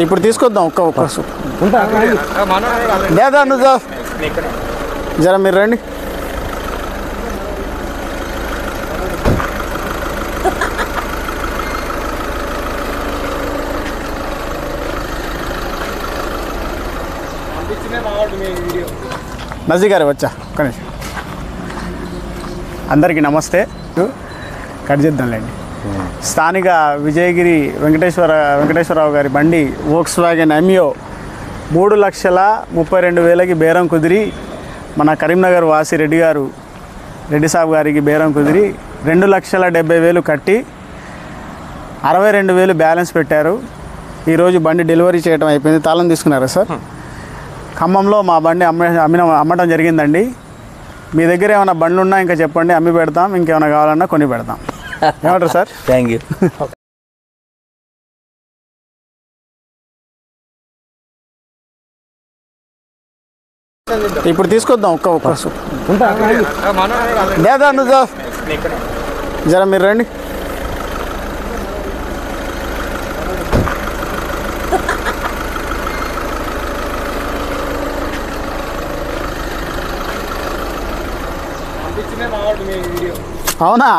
ఇప్పుడు తీసుకొద్దాం ఒక్క లేదా నువ్వు జర మీరు రండి. నజీ గారు వచ్చా కానీ అందరికీ నమస్తే. కట్ చేద్దాంలేండి. స్థానిక విజయగిరి వెంకటేశ్వరరావు గారి బండి వోక్స్ వ్యాగన్ ఎమియో 3,32,000కి బేరం కుదిరి మన కరీంనగర్ వాసి రెడ్డి సాబ్ గారికి బేరం కుదిరి 2,70,000 కట్టి 62,000 బ్యాలెన్స్ పెట్టారు. ఈరోజు బండి డెలివరీ చేయడం అయిపోయింది. తాళం తీసుకున్నారా సార్? ఖమ్మంలో మా బండి అమ్మటం జరిగిందండి. మీ దగ్గర ఏమైనా బండ్లు ఉన్నా ఇంకా చెప్పండి, అమ్మి పెడతాం. ఇంకేమైనా కావాలన్నా కొని పెడతాం. ఏమంటారు సార్? Thank you. ఇప్పుడు తీసుకొద్దాం ఒక్క లేదా నువ్వు జర మీరు రండి. అవునా?